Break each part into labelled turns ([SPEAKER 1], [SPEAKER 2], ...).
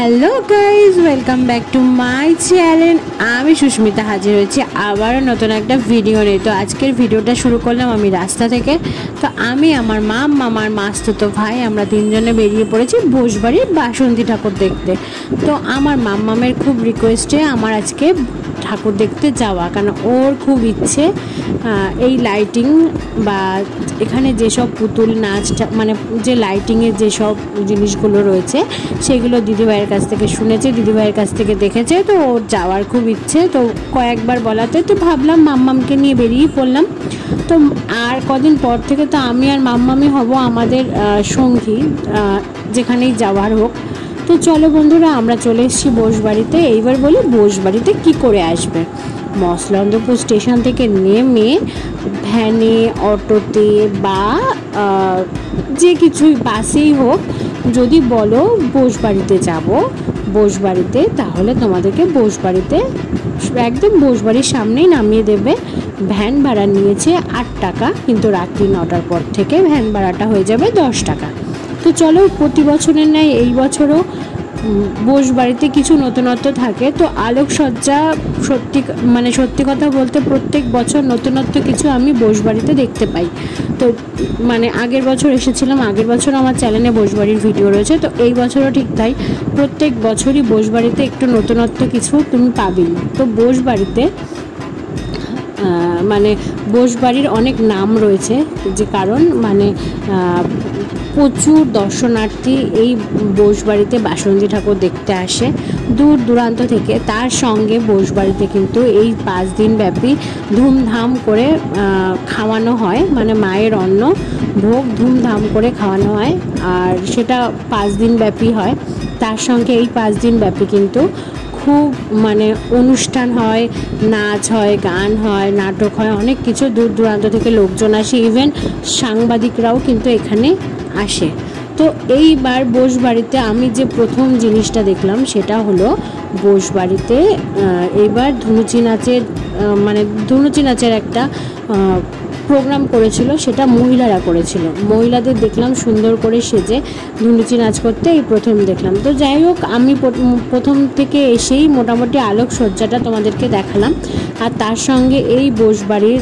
[SPEAKER 1] Hello guys welcome back to my channel आमी सुष्मिता हाजिर হয়েছি আবার নতুন একটা ভিডিও নিয়ে। তো আজকের ভিডিওটা শুরু করলাম আমি রাস্তা থেকে। তো আমি আমার মা মামার মাসতুতো ভাই আমরা তিনজনে বেরিয়ে পড়েছি বোসবাড়ির বাসন্তী ঠাকুর দেখতে। তো আমার মামের খুব রিকোয়েস্টে আমার আজকে ঠাকুর দেখতে যাওয়া, কারণ ওর খুব ইচ্ছে এই লাইটিং বা এখানে যেসব পুতুল নাচটা মানে যে লাইটিংয়ের যেসব জিনিসগুলো রয়েছে সেগুলো দিদিভাইয়ের কাছ থেকে শুনেছে, দিদিভাইয়ের কাছ থেকে দেখেছে। তো ওর যাওয়ার খুব ইচ্ছে। তো কয়েকবার বলাতে তো ভাবলাম মাম্মামকে নিয়ে বেরিয়ে পড়লাম। তো আর কদিন পর থেকে তো আমি আর মাম্মামি হব আমাদের সঙ্গী যেখানেই যাওয়ার হোক। তো চলো বন্ধুরা আমরা চলে এসেছি বোসবাড়িতে। এইবার বলি বোসবাড়িতে কি করে আসবে। মসলন্দপুর স্টেশন থেকে নেমে ভ্যানে অটোতে বা যে কিছুই বাসেই হোক যদি বলো বোসবাড়িতে যাব বোসবাড়িতে, তাহলে তোমাদেরকে বোসবাড়িতে একদম বোসবাড়ির সামনেই নামিয়ে দেবে। ভ্যান ভাড়া নিয়েছে 8 টাকা, কিন্তু রাত্রি 9টার পর থেকে ভ্যান ভাড়াটা হয়ে যাবে 10 টাকা। তো চলো প্রতি বছরের ন্যায় এই বছরও বোসবাড়িতে কিছু নতুনত্ব থাকে। তো আলোকসজ্জা সত্যি কথা বলতে প্রত্যেক বছর নতুনত্ব কিছু আমি বোসবাড়িতে দেখতে পাই। তো মানে আগের বছর এসেছিলাম, আগের বছর আমার চ্যানেলে বোসবাড়ির ভিডিও রয়েছে। তো এই বছরও ঠিক তাই, প্রত্যেক বছরই বোসবাড়িতে একটু নতুনত্ব কিছু তুমি পাবেই। তো বোসবাড়িতে মানে বোসবাড়ির অনেক নাম রয়েছে, যে কারণ মানে প্রচুর দর্শনার্থী এই বোসবাড়িতে বাসন্তী ঠাকুর দেখতে আসে দূর দূরান্ত থেকে। তার সঙ্গে বোসবাড়িতে কিন্তু এই 5 দিন ব্যাপী ধুমধাম করে খাওয়ানো হয়, মানে মায়ের অন্ন ভোগ ধুমধাম করে খাওয়ানো হয়। আর সেটা 5 দিন ব্যাপী হয়। তার সঙ্গে এই 5 দিন ব্যাপী কিন্তু খুব মানে অনুষ্ঠান হয়, নাচ হয়, গান হয়, নাটক হয়, অনেক কিছু দূর দূরান্ত থেকে লোকজন আসে, ইভেন সাংবাদিকরাও কিন্তু এখানে আসে। তো এইবার বোসবাড়িতে আমি যে প্রথম জিনিসটা দেখলাম সেটা হলো বোসবাড়িতে এইবার ধুনুচি নাচের একটা প্রোগ্রাম করেছিল, সেটা মহিলারা করেছিল। মহিলাদের দেখলাম সুন্দর করে সেজে ধুনুচি নাচ করতে, এই প্রথম দেখলাম। তো যাই হোক আমি প্রথম থেকে এসেই মোটামুটি আলোকসজ্জাটা তোমাদেরকে দেখালাম। আর তার সঙ্গে এই বোসবাড়ির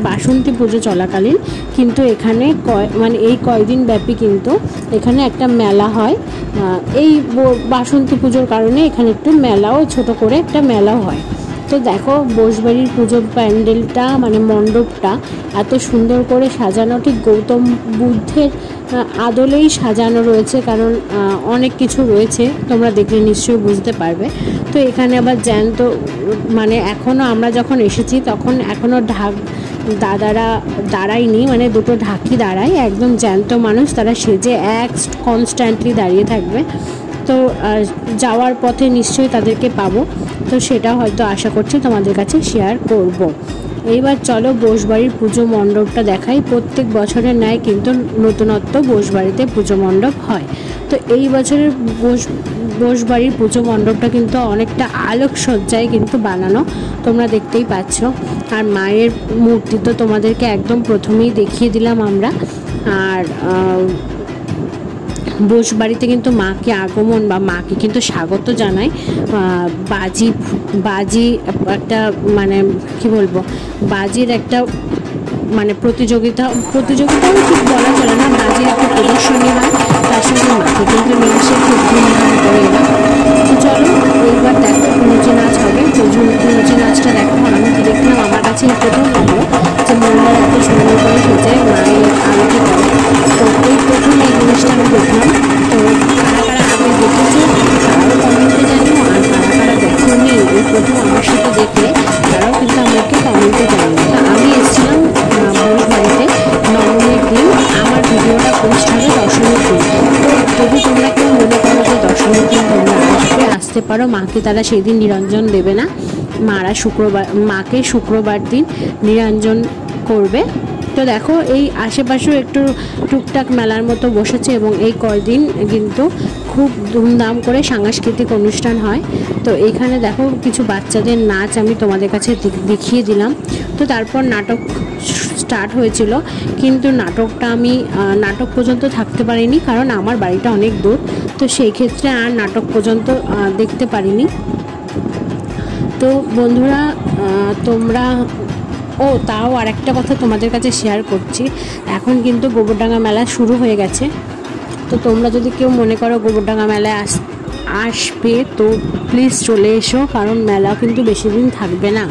[SPEAKER 1] বাসন্তী পুজো চলাকালীন কিন্তু এখানে এই কয়দিন ব্যাপী কিন্তু এখানে একটা মেলা হয়। এই বাসন্তী পুজোর কারণে এখানে একটু মেলাও, ছোট করে একটা মেলাও হয়। তো দেখো বোসবাড়ির পুজোর প্যান্ডেলটা মানে মণ্ডপটা এত সুন্দর করে সাজানো, ঠিক গৌতম বুদ্ধের আদলেই সাজানো রয়েছে, কারণ অনেক কিছু রয়েছে, তোমরা দেখলে নিশ্চয়ই বুঝতে পারবে। তো এখানে আবার জ্যান্ত মানে এখনও আমরা যখন এসেছি তখন এখনও দাদারা দাঁড়ায়নি, মানে দুটো ঢাকি দাঁড়ায়, একদম জ্যান্ত মানুষ, তারা সেজে কনস্ট্যান্টলি দাঁড়িয়ে থাকবে। তো যাওয়ার পথে নিশ্চয়ই তাদেরকে পাবো, তো সেটা হয়তো আশা করছি তোমাদের কাছে শেয়ার করব। এইবার চলো বোসবাড়ির পুজো মণ্ডপটা দেখাই। প্রত্যেক বছরের ন্যায় কিন্তু নতুনত্ব বোসবাড়িতে পুজো মণ্ডপ হয়। তো এই বছরের বোসবাড়ির পুজো মণ্ডপটা কিন্তু অনেকটা আলোকসজ্জায় কিন্তু বানানো, তোমরা দেখতেই পাচ্ছ। আর মায়ের মূর্তি তো তোমাদেরকে একদম প্রথমেই দেখিয়ে দিলাম আমরা। আর বাড়িতে কিন্তু মাকে আগমন বা মাকে কিন্তু স্বাগত জানায় বাজি একটা মানে কি বলবো, বাজির একটা মানে প্রতিযোগিতাও ঠিক বলা চলে না, বাজির একটা প্রদর্শনী হয়, তার সঙ্গে মাকে কিন্তু নিয়ে আসে খুব ধুমধাম করে এরা। তো চলো এইবার দেখো কুনুচি নাচ হবে। তো কুনুচি নাচটা দেখো, আমি তো দেখলাম, আমার কাছে প্রথম লাগলো যে মহিলারা এত সুন্দর করে সেজে মায়ের আরতি করে। তো এই প্রথম এই জিনিসটা আমি দেখলাম। তো কারা কারা আগে দেখেছো তারাও কমেন্টে জানিও, আর কারা কারা দেখোনি এই প্রথম আমার সাথে দেখে তারাও কিন্তু আমাকে কমেন্টে জানিও। তো আমি এসেছিলাম বোস বাড়িতে নবমীর দিন, আমার ভিডিওটা পোস্ট হবে দশমীর দিন। তো যদি তোমরা কেউ মনে করো যে দশমীর দিন তোমরা আসতে পারো, মাকে তারা সেই দিন নিরঞ্জন দেবে না, মাকে শুক্রবার দিন নিরঞ্জন করবে। তো দেখো এই আশেপাশেও একটু টুকটাক মেলার মতো বসেছে এবং এই কয়দিন কিন্তু খুব ধুমধাম করে সাংস্কৃতিক অনুষ্ঠান হয়। তো এইখানে দেখো কিছু বাচ্চাদের নাচ আমি তোমাদের কাছে দেখিয়ে দিলাম। তো তারপর নাটক স্টার্ট হয়েছিল, কিন্তু নাটকটা আমি নাটক পর্যন্ত থাকতে পারিনি, কারণ আমার বাড়িটা অনেক দূর। তো সেই ক্ষেত্রে আর নাটক পর্যন্ত দেখতে পারিনি। তো বন্ধুরা তোমরা তাও আরেকটা কথা তোমাদের কাছে শেয়ার করছি, এখন কিন্তু গোবরডাঙ্গা মেলা শুরু হয়ে গেছে। তো তোমরা যদি কেউ মনে করো গোবরডাঙ্গা মেলায় আসবে তো প্লিজ চলে এসো, কারণ মেলা কিন্তু বেশি দিন থাকবে না।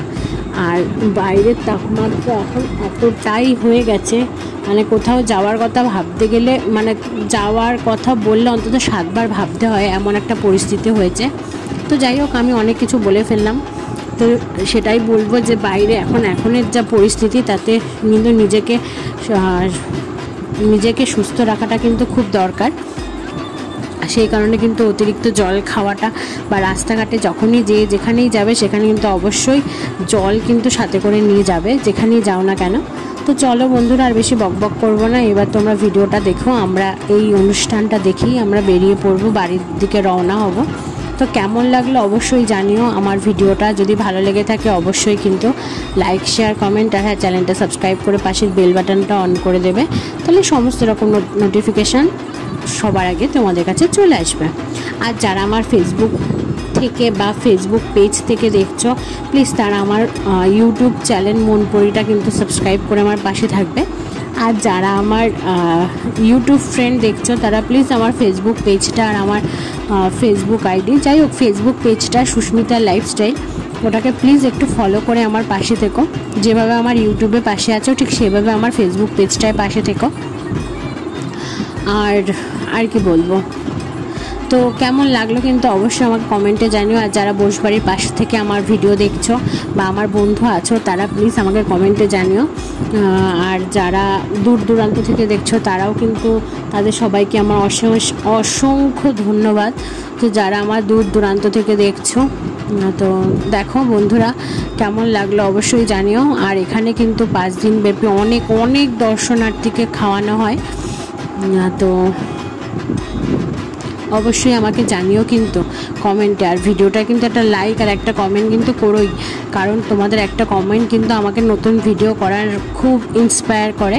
[SPEAKER 1] আর বাইরের তাপমাত্রা এখন এতটাই হয়ে গেছে, মানে কোথাও যাওয়ার কথা ভাবতে গেলে, মানে যাওয়ার কথা বললে অন্তত 7 বার ভাবতে হয়, এমন একটা পরিস্থিতি হয়েছে। তো যাই হোক, আমি অনেক কিছু বলে ফেললাম। তো সেটাই বলবো যে বাইরে এখনের যা পরিস্থিতি, তাতে কিন্তু নিজেকে সুস্থ রাখাটা কিন্তু খুব দরকার। সেই কারণে কিন্তু অতিরিক্ত জল খাওয়াটা বা রাস্তাঘাটে যখনই যেখানেই যাবে সেখানে কিন্তু অবশ্যই জল কিন্তু সাথে করে নিয়ে যাবে, যেখানেই যাও না কেন। তো চলো বন্ধুরা, আর বেশি বকবক করবো না, এবার তোমরা ভিডিওটা দেখো, আমরা এই অনুষ্ঠানটা দেখি আমরা বেরিয়ে পড়বো, বাড়ির দিকে রওনা হব। তো কেমন লাগলো অবশ্যই জানিও। আমার ভিডিওটা যদি ভালো লেগে থাকে অবশ্যই কিন্তু লাইক, শেয়ার, কমেন্ট আর হ্যাঁ, চ্যানেলটা সাবস্ক্রাইব করে পাশের বেল বাটনটা অন করে দেবে, তাহলে সমস্ত রকম নোটিফিকেশান সবার আগে তোমাদের কাছে চলে আসবে। আর যারা আমার ফেসবুক থেকে বা ফেসবুক পেজ থেকে দেখছো, প্লিজ তারা আমার ইউটিউব চ্যানেল মনপরিটা কিন্তু সাবস্ক্রাইব করে আমার পাশে থাকবে। আর যারা আমার ইউটিউব ফ্রেন্ড দেখছো তারা প্লিজ আমার ফেসবুক পেজটা আর আমার ফেসবুক আইডি, যাই হোক ফেসবুক পেজটা সুস্মিতা লাইফস্টাইল, ওটাকে প্লিজ একটু ফলো করে আমার পাশে থেকো। যেভাবে আমার ইউটিউবে পাশে আছো ঠিক সেভাবে আমার ফেসবুক পেজটায় পাশে থেকো। আর কি বলবো, তো কেমন লাগলো কিন্তু অবশ্যই আমাকে কমেন্টে জানিও। আর যারা বোসবাড়ির পাশ থেকে আমার ভিডিও দেখছো বা আমার বন্ধু আছো তারা প্লিজ আমাকে কমেন্টে জানিও। আর যারা দূর দূরান্ত থেকে দেখছো তারাও কিন্তু, তাদের সবাইকে আমার অসংখ্য ধন্যবাদ। তো যারা আমার দূর দূরান্ত থেকে দেখছো, তো দেখো বন্ধুরা কেমন লাগলো অবশ্যই জানিও। আর এখানে কিন্তু 5 দিন ব্যাপী অনেক দর্শনার্থীকে খাওয়ানো হয়। তো অবশ্যই আমাকে জানিও কিন্তু কমেন্টে, আর ভিডিওটা কিন্তু একটা লাইক আর একটা কমেন্ট কিন্তু করোই, কারণ তোমাদের একটা কমেন্ট কিন্তু আমাকে নতুন ভিডিও করার খুব ইন্সপায়ার করে।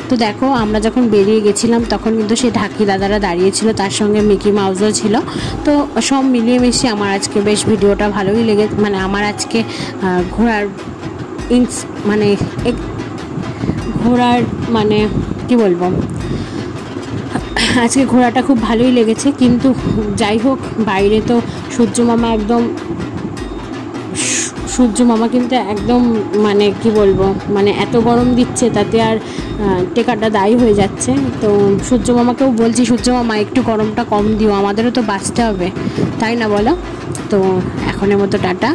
[SPEAKER 1] তো দেখো আমরা যখন বেরিয়ে গেছিলাম তখন কিন্তু সেই ঢাকি দাদারা দাঁড়িয়েছিল, তার সঙ্গে মিকি মাউসও ছিল। তো সব মিলিয়ে মিশিয়ে আমার আজকে বেশ ভিডিওটা ভালোই মানে আমার আজকে ঘোরার মানে কি বলবো, আজকে ঘোরাটা খুব ভালোই লেগেছে। কিন্তু যাই হোক, বাইরে তো সূর্য মামা কিন্তু একদম মানে কি বলবো, মানে এত গরম দিচ্ছে, তাতে আর টেকাটা দায়ী হয়ে যাচ্ছে। তো সূর্য মামাকেও বলছি, সূর্য মামা একটু গরমটা কম দিও, আমাদেরও তো বাঁচতে হবে, তাই না বলো? তো এখনের মতো টাটা,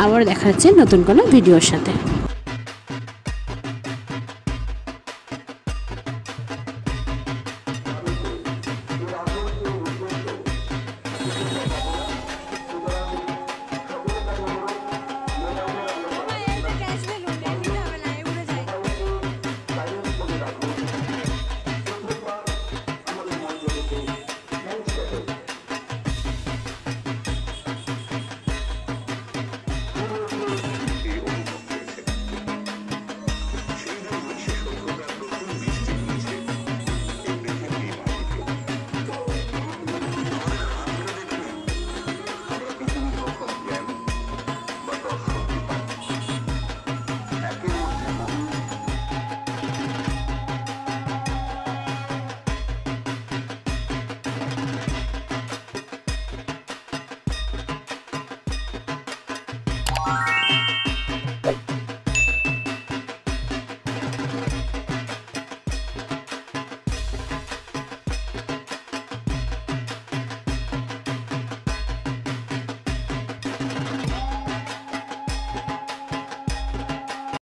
[SPEAKER 1] আবার দেখা যাচ্ছে নতুন কোনো ভিডিওর সাথে।